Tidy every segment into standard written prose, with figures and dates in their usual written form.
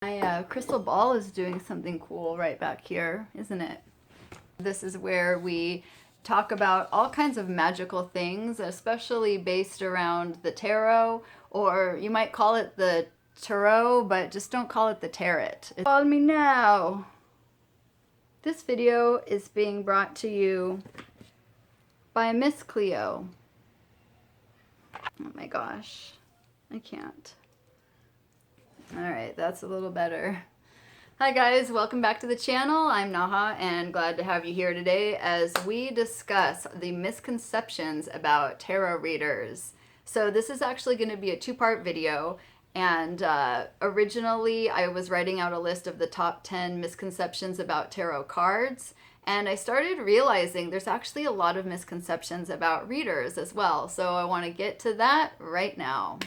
My crystal ball is doing something cool right back here, isn't it? This is where we talk about all kinds of magical things, especially based around the tarot, or you might call it the tarot, but just don't call it the tarot. Call me now. This video is being brought to you by Miss Cleo. Oh my gosh, I can't. Alright, that's a little better. Hi guys, welcome back to the channel. I'm Naha and glad to have you here today as we discuss the misconceptions about tarot readers. So this is actually going to be a two-part video, and originally I was writing out a list of the top 10 misconceptions about tarot cards, and I started realizing there's actually a lot of misconceptions about readers as well. So I want to get to that right now.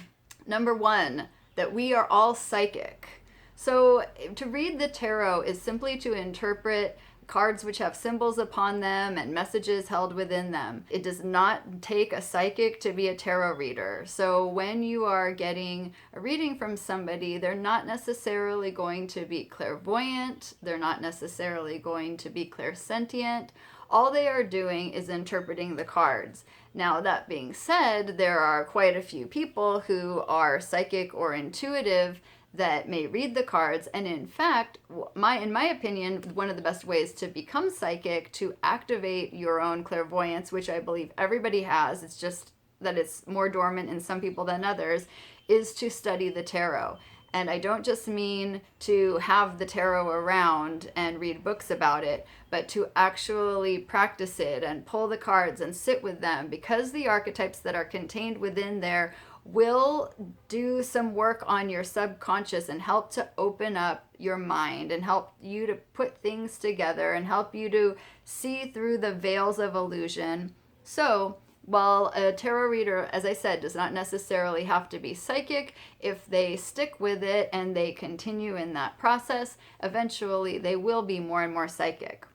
Number one, that we are all psychic. So to read the tarot is simply to interpret cards which have symbols upon them and messages held within them. It does not take a psychic to be a tarot reader. So when you are getting a reading from somebody, they're not necessarily going to be clairvoyant. They're not necessarily going to be clairsentient. All they are doing is interpreting the cards. Now, that being said, there are quite a few people who are psychic or intuitive that may read the cards, and in fact, in my opinion, one of the best ways to become psychic, to activate your own clairvoyance, which I believe everybody has, it's just that it's more dormant in some people than others, is to study the tarot. And I don't just mean to have the tarot around and read books about it, but to actually practice it and pull the cards and sit with them, because the archetypes that are contained within there will do some work on your subconscious and help to open up your mind and help you to put things together and help you to see through the veils of illusion. So while a tarot reader, as I said, does not necessarily have to be psychic, if they stick with it and they continue in that process, eventually they will be more and more psychic.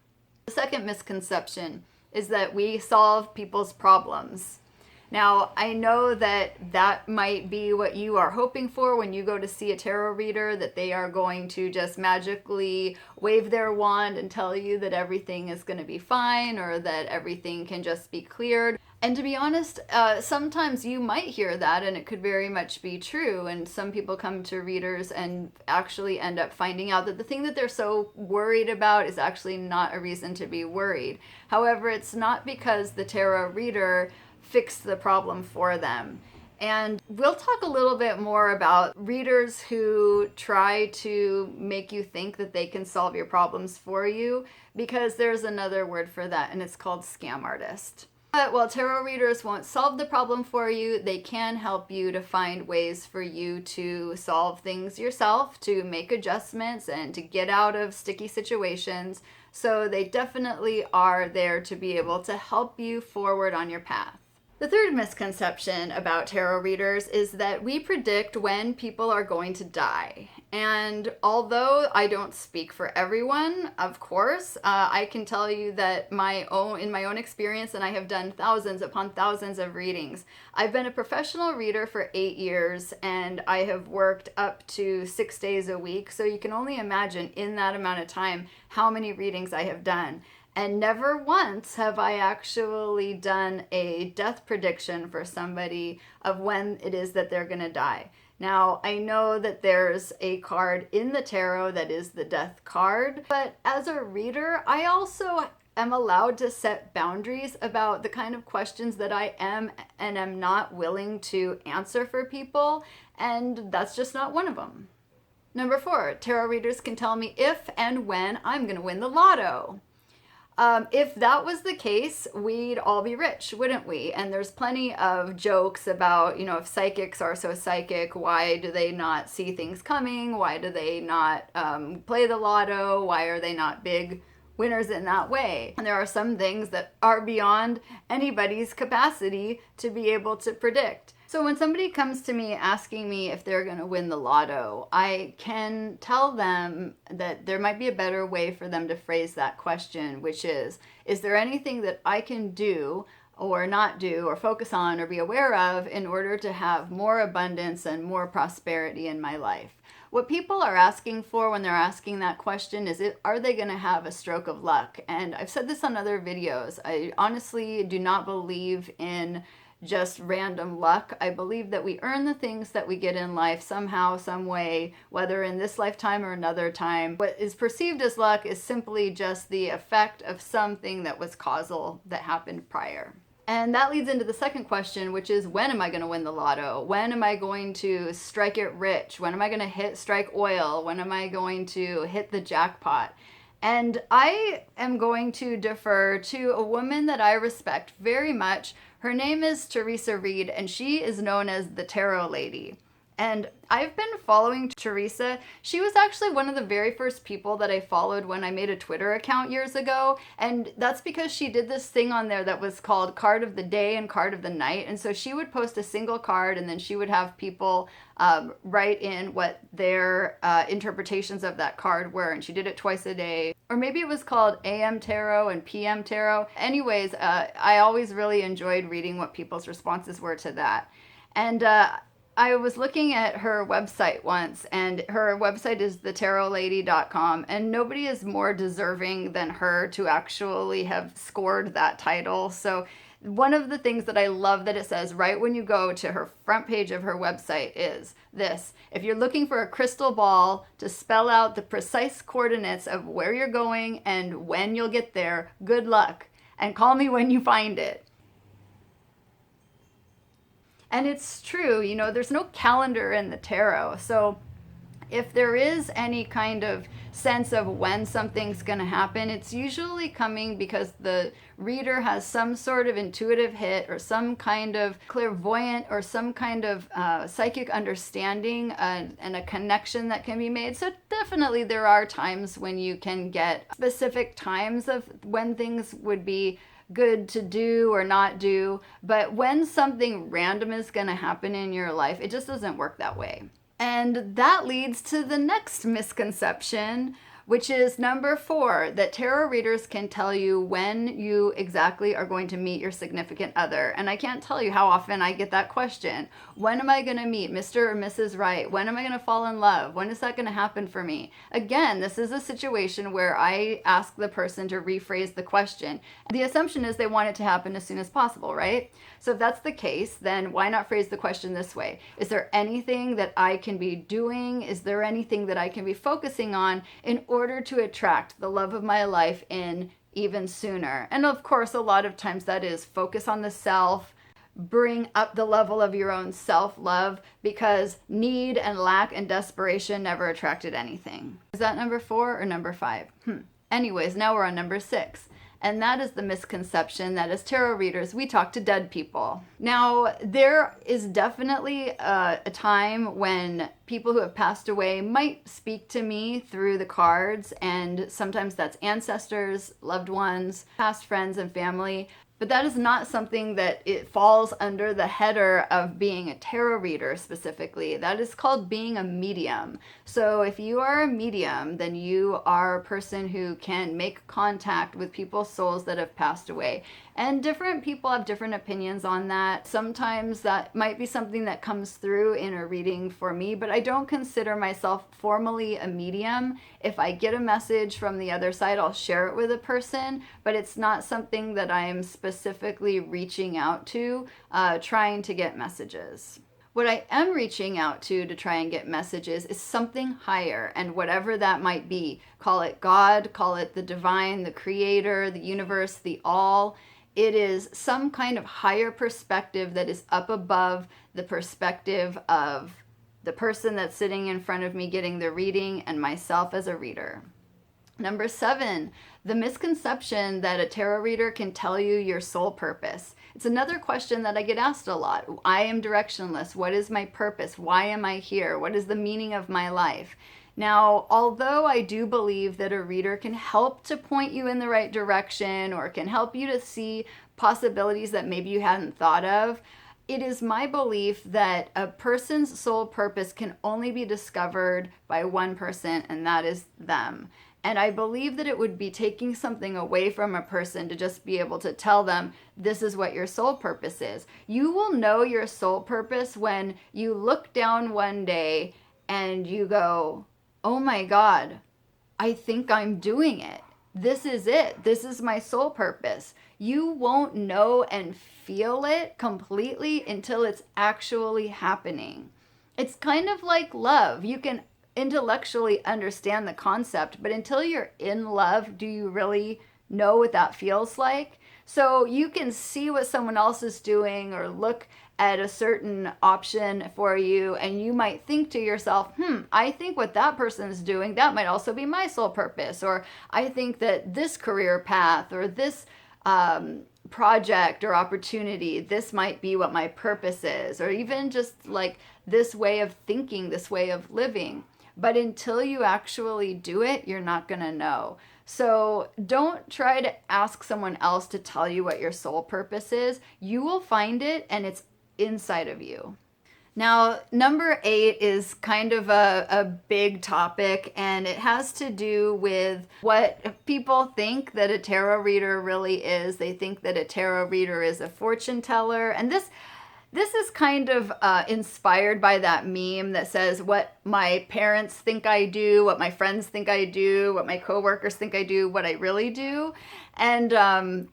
The second misconception is that we solve people's problems. Now, I know that that might be what you are hoping for when you go to see a tarot reader, that they are going to just magically wave their wand and tell you that everything is going to be fine or that everything can just be cleared. And to be honest, sometimes you might hear that and it could very much be true. And some people come to readers and actually end up finding out that the thing that they're so worried about is actually not a reason to be worried. However, it's not because the tarot reader fix the problem for them. And we'll talk a little bit more about readers who try to make you think that they can solve your problems for you, because there's another word for that, and it's called scam artist. But while tarot readers won't solve the problem for you, they can help you to find ways for you to solve things yourself, to make adjustments, and to get out of sticky situations. So they definitely are there to be able to help you forward on your path. The third misconception about tarot readers is that we predict when people are going to die. And although I don't speak for everyone, of course, I can tell you that in my own experience, and I have done thousands upon thousands of readings. I've been a professional reader for 8 years, and I have worked up to 6 days a week. So you can only imagine in that amount of time how many readings I have done. And never once have I actually done a death prediction for somebody of when it is that they're going to die. Now, I know that there's a card in the tarot that is the death card, but as a reader, I also am allowed to set boundaries about the kind of questions that I am and am not willing to answer for people, and that's just not one of them. Number 4, tarot readers can tell me if and when I'm going to win the lotto. If that was the case, we'd all be rich, wouldn't we? And there's plenty of jokes about, if psychics are so psychic, why do they not see things coming? Why do they not play the lotto? Why are they not big winners in that way? And there are some things that are beyond anybody's capacity to be able to predict. So when somebody comes to me asking me if they're going to win the lotto, I can tell them that there might be a better way for them to phrase that question, which is there anything that I can do or not do or focus on or be aware of in order to have more abundance and more prosperity in my life? what people are asking for when they're asking that question is, are they going to have a stroke of luck? And I've said this on other videos. I honestly do not believe in just random luck. I believe that we earn the things that we get in life somehow, some way, whether in this lifetime or another time. What is perceived as luck is simply just the effect of something that was causal that happened prior. And that leads into the second question, which is, when am I going to win the lotto? When am I going to strike it rich? When am I going to strike oil? When am I going to hit the jackpot? And I am going to defer to a woman that I respect very much. Her name is THERESA Reed, and she is known as the Tarot Lady. And I've been following THERESA. She was actually one of the very first people that I followed when I made a Twitter account years ago. And that's because she did this thing on there that was called Card of the Day and Card of the Night. And so she would post a single card, and then she would have people write in what their interpretations of that card were. And she did it twice a day. Or maybe it was called AM Tarot and PM Tarot. Anyways, I always really enjoyed reading what people's responses were to that. And I was looking at her website once, and her website is thetarotlady.com, and nobody is more deserving than her to actually have scored that title. So one of the things that I love that it says right when you go to her front page of her website is this: if you're looking for a crystal ball to spell out the precise coordinates of where you're going and when you'll get there, good luck, and call me when you find it. And it's true, you know, there's no calendar in the tarot. So if there is any kind of sense of when something's going to happen, it's usually coming because the reader has some sort of intuitive hit or some kind of clairvoyant or some kind of psychic understanding and a connection that can be made. So definitely there are times when you can get specific times of when things would be good to do or not do, but when something random is going to happen in your life, it just doesn't work that way. And that leads to the next misconception, which is number 4, that tarot readers can tell you when you exactly are going to meet your significant other. And I can't tell you how often I get that question. When am I going to meet Mr. or Mrs. Right? When am I going to fall in love? When is that going to happen for me? Again, this is a situation where I ask the person to rephrase the question. The assumption is they want it to happen as soon as possible, right? So if that's the case, then why not phrase the question this way? Is there anything that I can be doing? Is there anything that I can be focusing on in order to attract the love of my life in even sooner? And of course, a lot of times that is focus on the self, bring up the level of your own self-love, because need and lack and desperation never attracted anything. Is that number 4 or number 5? Anyways, now we're on number 6. And that is the misconception that as tarot readers, we talk to dead people. Now, there is definitely a time when people who have passed away might speak to me through the cards, and sometimes that's ancestors, loved ones, past friends and family. But that is not something that it falls under the header of being a tarot reader specifically. That is called being a medium. So if you are a medium, then you are a person who can make contact with people's souls that have passed away. And different people have different opinions on that. Sometimes that might be something that comes through in a reading for me, but I don't consider myself formally a medium. If I get a message from the other side, I'll share it with a person, but it's not something that I'm specifically reaching out to, trying to get messages. What I am reaching out to try and get messages is something higher, and whatever that might be. Call it God, call it the divine, the creator, the universe, the all. It is some kind of higher perspective that is up above the perspective of the person that's sitting in front of me getting the reading and myself as a reader. Number 7, the misconception that a tarot reader can tell you your soul purpose. It's another question that I get asked a lot. I am directionless. What is my purpose? Why am I here? What is the meaning of my life? Now, although I do believe that a reader can help to point you in the right direction or can help you to see possibilities that maybe you hadn't thought of, it is my belief that a person's soul purpose can only be discovered by one person, and that is them. And I believe that it would be taking something away from a person to just be able to tell them, this is what your soul purpose is. You will know your soul purpose when you look down one day and you go, oh my God, I think I'm doing it. This is it. This is my soul purpose. You won't know and feel it completely until it's actually happening. It's kind of like love. You can intellectually understand the concept, but until you're in love, do you really know what that feels like? So you can see what someone else is doing or look at a certain option for you, and you might think to yourself, I think what that person's doing, that might also be my soul purpose. Or I think that this career path or this project or opportunity, this might be what my purpose is. Or even just like this way of thinking, this way of living. But until you actually do it, you're not going to know. So don't try to ask someone else to tell you what your soul purpose is. You will find it, and it's inside of you. Now, number 8 is kind of a big topic, and it has to do with what people think that a tarot reader really is. They think that a tarot reader is a fortune teller, and this is kind of inspired by that meme that says what my parents think I do, what my friends think I do, what my coworkers think I do, what I really do. And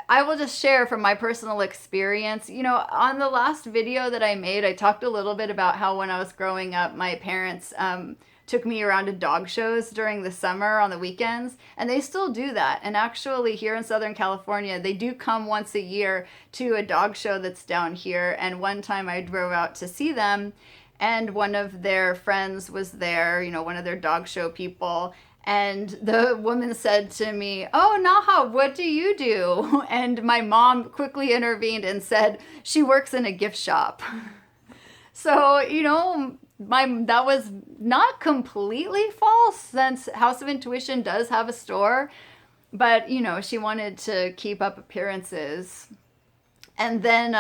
I will just share from my personal experience. You know, on the last video that I made, I talked a little bit about how when I was growing up, my parents took me around to dog shows during the summer on the weekends, and they still do that. And actually here in Southern California, they do come once a year to a dog show that's down here. And one time I drove out to see them, and one of their friends was there, you know, one of their dog show people. And the woman said to me, "Oh, Naha, what do you do?" And my mom quickly intervened and said, "She works in a gift shop." So, you know, that was not completely false, since House of Intuition does have a store, but you know, she wanted to keep up appearances. And then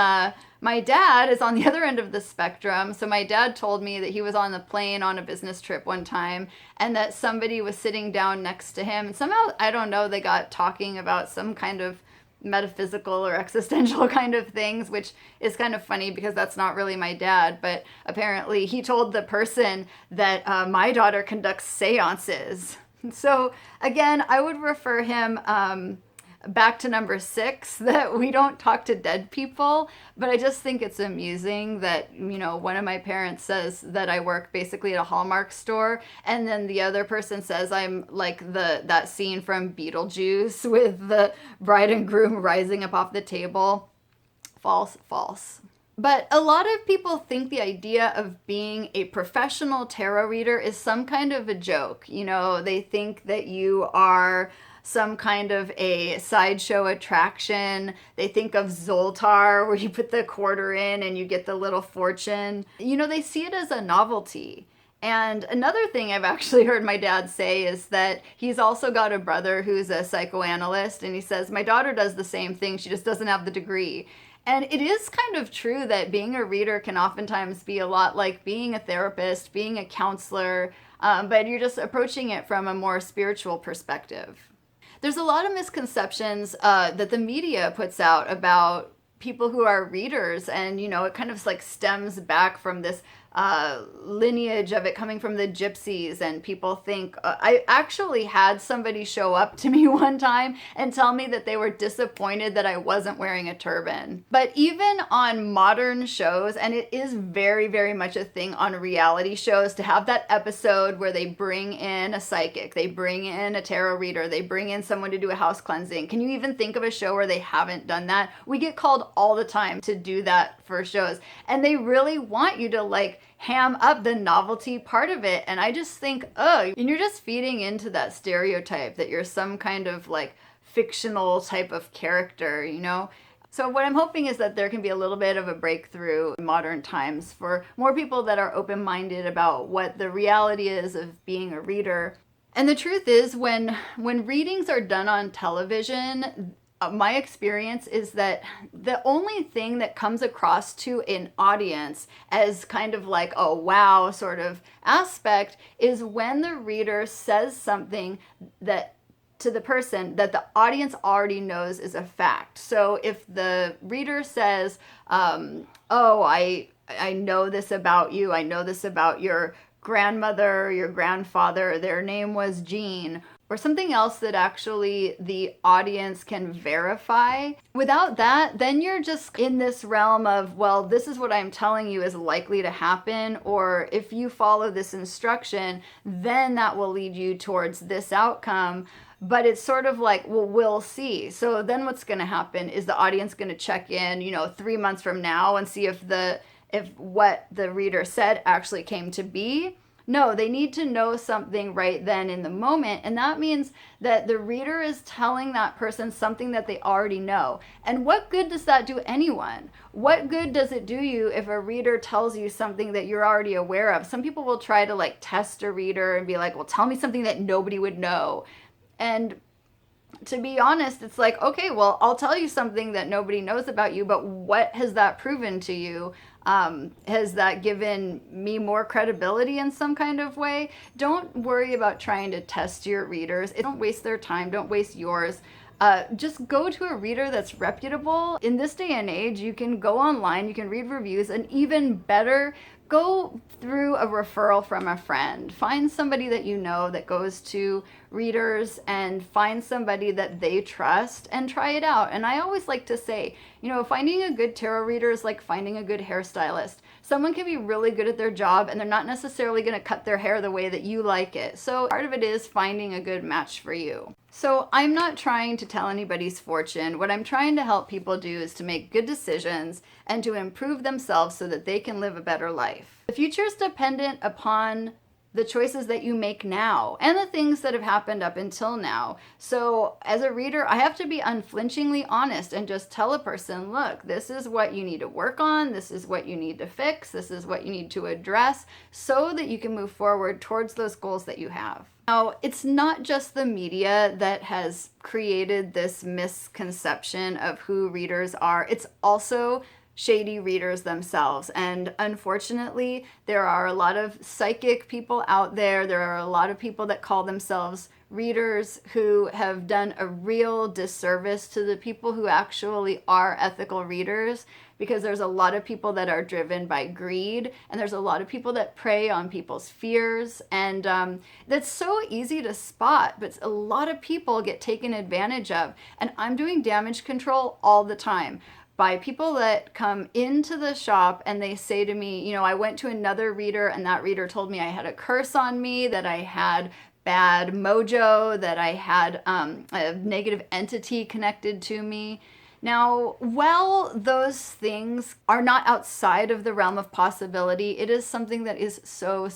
my dad is on the other end of the spectrum. So my dad told me that he was on the plane on a business trip one time, and that somebody was sitting down next to him, and somehow, I don't know, they got talking about some kind of metaphysical or existential kind of things, which is kind of funny because that's not really my dad. But apparently he told the person that my daughter conducts seances. So again, I would refer him back to number 6, that we don't talk to dead people. But I just think it's amusing that, you know, one of my parents says that I work basically at a Hallmark store, and then the other person says I'm like that scene from Beetlejuice with the bride and groom rising up off the table. False, false. But a lot of people think the idea of being a professional tarot reader is some kind of a joke. You know, they think that you are some kind of a sideshow attraction. They think of Zoltar, where you put the quarter in and you get the little fortune. You know, they see it as a novelty. And another thing I've actually heard my dad say is that he's also got a brother who's a psychoanalyst, and he says, my daughter does the same thing, she just doesn't have the degree. And it is kind of true that being a reader can oftentimes be a lot like being a therapist, being a counselor, but you're just approaching it from a more spiritual perspective. There's a lot of misconceptions that the media puts out about people who are readers, and you know, it kind of like stems back from this lineage of it coming from the gypsies, and people think I actually had somebody show up to me one time and tell me that they were disappointed that I wasn't wearing a turban. But even on modern shows, and it is very, very much a thing on reality shows, to have that episode where they bring in a psychic, they bring in a tarot reader, they bring in someone to do a house cleansing. Can you even think of a show where they haven't done that? We get called all the time to do that for shows, and they really want you to like ham up the novelty part of it. And I just think, oh, and you're just feeding into that stereotype that you're some kind of like fictional type of character, you know? So what I'm hoping is that there can be a little bit of a breakthrough in modern times for more people that are open-minded about what the reality is of being a reader. And the truth is, when readings are done on television, my experience is that the only thing that comes across to an audience as kind of like a wow sort of aspect is when the reader says something that to the person that the audience already knows is a fact. So if the reader says, oh, I know this about you, I know this about your grandmother, your grandfather, their name was Jean, or something else that actually the audience can verify. Without that, then you're just in this realm of, well, this is what I'm telling you is likely to happen, or if you follow this instruction, then that will lead you towards this outcome. But it's sort of like, well, we'll see. So then what's going to happen is the audience going to check in, 3 months from now and see if what the reader said actually came to be. No, they need to know something right then in the moment. And that means that the reader is telling that person something that they already know. And what good does that do anyone? What good does it do you if a reader tells you something that you're already aware of? Some people will try to like test a reader and be like, well, tell me something that nobody would know. And to be honest, it's like, okay, well, I'll tell you something that nobody knows about you, but what has that proven to you? Has that given me more credibility in some kind of way? Don't worry about trying to test your readers. Don't waste their time. Don't waste yours. Just go to a reader that's reputable. In this day and age, you can go online, you can read reviews, and even better, go through a referral from a friend. Find somebody that you know that goes to readers, and find somebody that they trust and try it out. And I always like to say, finding a good tarot reader is like finding a good hairstylist. Someone can be really good at their job and they're not necessarily going to cut their hair the way that you like it. So part of it is finding a good match for you. So I'm not trying to tell anybody's fortune. What I'm trying to help people do is to make good decisions and to improve themselves so that they can live a better life. The future is dependent upon the choices that you make now and the things that have happened up until now. So as a reader, I have to be unflinchingly honest and just tell a person, look, this is what you need to work on. This is what you need to fix. This is what you need to address so that you can move forward towards those goals that you have. Now, it's not just the media that has created this misconception of who readers are. It's also shady readers themselves. And unfortunately, there are a lot of psychic people out there. There are a lot of people that call themselves readers who have done a real disservice to the people who actually are ethical readers, because there's a lot of people that are driven by greed, and there's a lot of people that prey on people's fears, and that's so easy to spot, but a lot of people get taken advantage of. And I'm doing damage control all the time by people that come into the shop and they say to me, I went to another reader and that reader told me I had a curse on me, that I had bad mojo, that I had a negative entity connected to me. Now, while those things are not outside of the realm of possibility, it is something that is so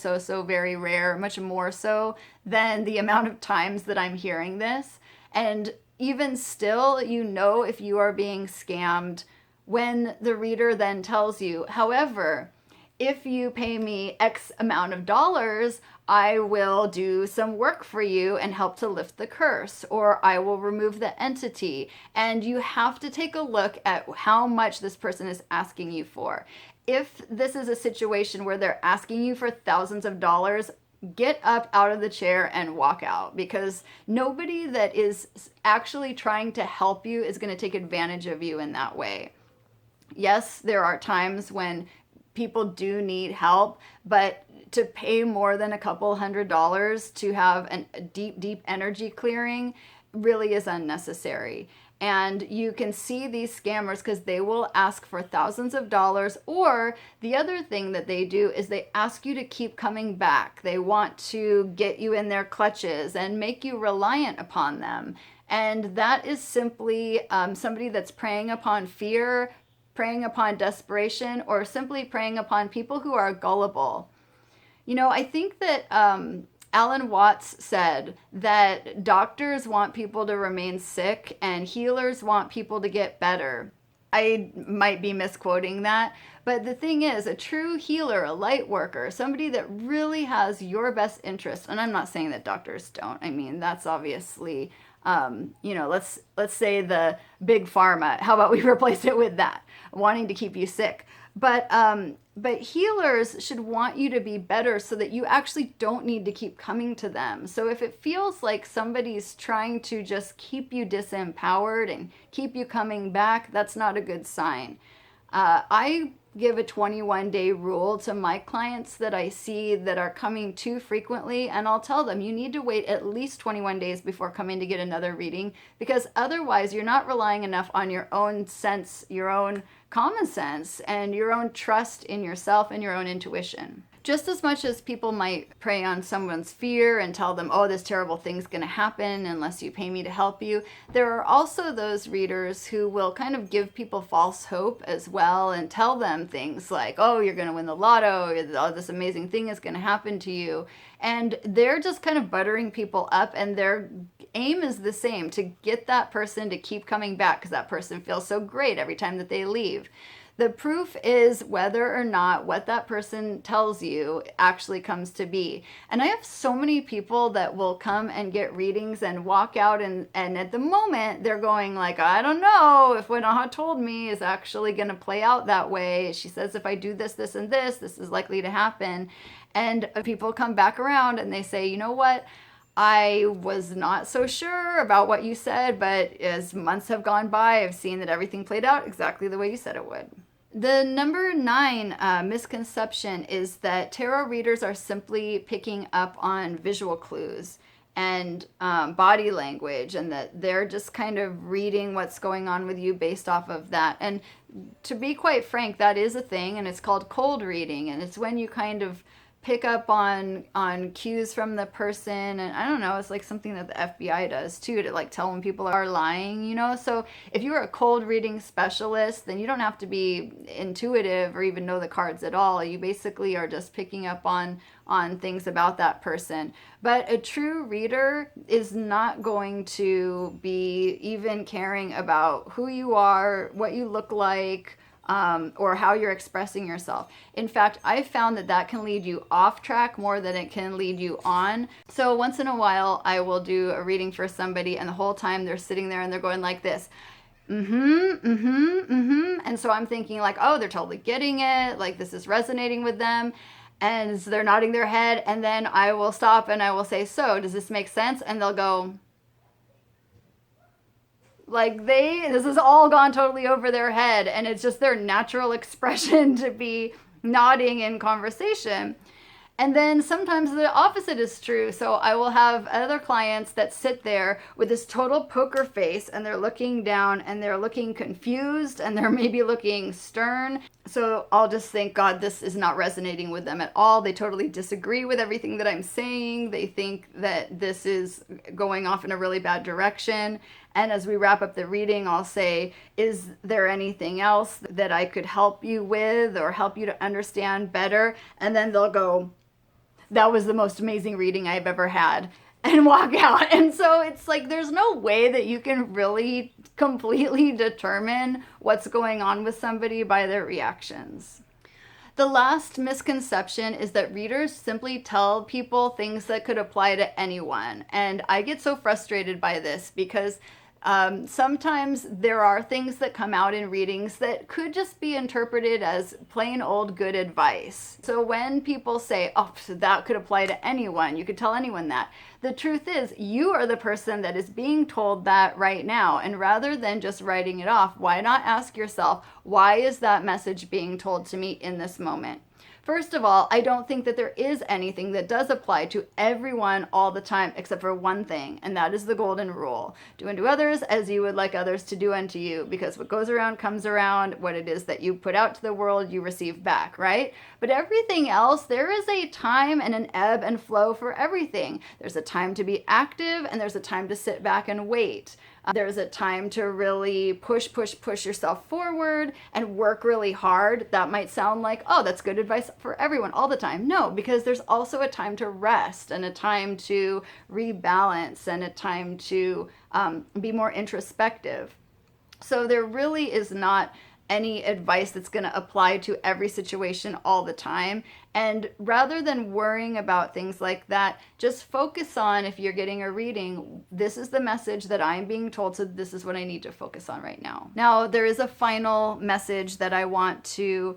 very rare, much more so than the amount of times that I'm hearing this. And even still, if you are being scammed when the reader then tells you, however, if you pay me X amount of dollars, I will do some work for you and help to lift the curse, or I will remove the entity. And you have to take a look at how much this person is asking you for. If this is a situation where they're asking you for thousands of dollars, get up out of the chair and walk out, because nobody that is actually trying to help you is going to take advantage of you in that way. Yes, there are times when people do need help, but to pay more than a couple $100s to have a deep energy clearing really is unnecessary. And you can see these scammers because they will ask for thousands of dollars, or the other thing that they do is they ask you to keep coming back. They want to get you in their clutches and make you reliant upon them. And that is simply somebody that's preying upon fear, preying upon desperation, or simply preying upon people who are gullible. I think that Alan Watts said that doctors want people to remain sick and healers want people to get better. I might be misquoting that, but the thing is, a true healer, a light worker, somebody that really has your best interest, and I'm not saying that doctors don't. I mean, that's obviously, let's say the big pharma. How about we replace it with that, wanting to keep you sick? But healers should want you to be better so that you actually don't need to keep coming to them. So if it feels like somebody's trying to just keep you disempowered and keep you coming back, that's not a good sign. I give a 21-day rule to my clients that I see that are coming too frequently, and I'll tell them you need to wait at least 21 days before coming to get another reading, because otherwise you're not relying enough on your own sense, your own common sense, and your own trust in yourself and your own intuition. Just as much as people might prey on someone's fear and tell them, oh, this terrible thing's going to happen unless you pay me to help you, there are also those readers who will kind of give people false hope as well and tell them things like, oh, you're going to win the lotto, oh, this amazing thing is going to happen to you. And they're just kind of buttering people up, and their aim is the same, to get that person to keep coming back because that person feels so great every time that they leave. The proof is whether or not what that person tells you actually comes to be. And I have so many people that will come and get readings and walk out, and at the moment they're going like, I don't know if what Naha told me is actually going to play out that way. She says if I do this, this, and this is likely to happen. And people come back around and they say, you know what? I was not so sure about what you said, but as months have gone by, I've seen that everything played out exactly the way you said it would. The number 9 misconception is that tarot readers are simply picking up on visual clues and body language, and that they're just kind of reading what's going on with you based off of that. And to be quite frank, that is a thing, and it's called cold reading, and it's when you kind of pick up on cues from the person. And I don't know, it's like something that the FBI does too, to like tell when people are lying, you know. So if you're a cold reading specialist, then you don't have to be intuitive or even know the cards at all. You basically are just picking up on things about that person. But a true reader is not going to be even caring about who you are, what you look like, or how you're expressing yourself. In fact, I've found that that can lead you off track more than it can lead you on. So once in a while, I will do a reading for somebody, and the whole time they're sitting there and they're going like this, and so I'm thinking like, oh, they're totally getting it, like this is resonating with them. And so they're nodding their head, and then I will stop and I will say, so does this make sense? And they'll go, like this has all gone totally over their head, and it's just their natural expression to be nodding in conversation. And then sometimes the opposite is true. So I will have other clients that sit there with this total poker face, and they're looking down and they're looking confused and they're maybe looking stern. So I'll just think, God, this is not resonating with them at all. They totally disagree with everything that I'm saying. They think that this is going off in a really bad direction. And as we wrap up the reading, I'll say, is there anything else that I could help you with or help you to understand better? And then they'll go, that was the most amazing reading I've ever had, and walk out. And so it's like, there's no way that you can really completely determine what's going on with somebody by their reactions. The last misconception is that readers simply tell people things that could apply to anyone. And I get so frustrated by this because sometimes there are things that come out in readings that could just be interpreted as plain old good advice. So when people say, oh, so that could apply to anyone, you could tell anyone that, the truth is you are the person that is being told that right now. And rather than just writing it off, why not ask yourself, why is that message being told to me in this moment? First of all, I don't think that there is anything that does apply to everyone all the time except for one thing, and that is the golden rule. Do unto others as you would like others to do unto you, because what goes around comes around. What it is that you put out to the world, you receive back, right? But everything else, there is a time and an ebb and flow for everything. There's a time to be active, and there's a time to sit back and wait. There's a time to really push yourself forward and work really hard. That might sound like, oh, that's good advice for everyone all the time. No, because there's also a time to rest and a time to rebalance and a time to be more introspective. So there really is not any advice that's going to apply to every situation all the time. And rather than worrying about things like that, just focus on, if you're getting a reading, this is the message that I'm being told, so this is what I need to focus on right now. Now, there is a final message that I want to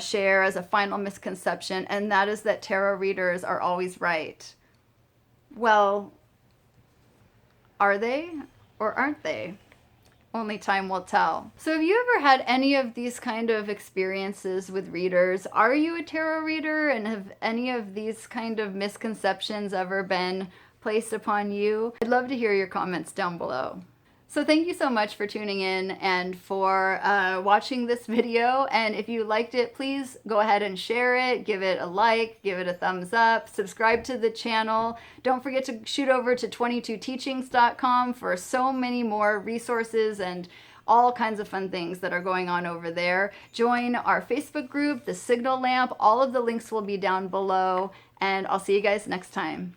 share as a final misconception, and that is that tarot readers are always right. Well, are they or aren't they? Only time will tell. So have you ever had any of these kind of experiences with readers? Are you a tarot reader, and have any of these kind of misconceptions ever been placed upon you? I'd love to hear your comments down below. So thank you so much for tuning in and for watching this video. And if you liked it, please go ahead and share it, give it a like, give it a thumbs up, subscribe to the channel. Don't forget to shoot over to 22teachings.com for so many more resources and all kinds of fun things that are going on over there. Join our Facebook group, The Signal Lamp. All of the links will be down below, and I'll see you guys next time.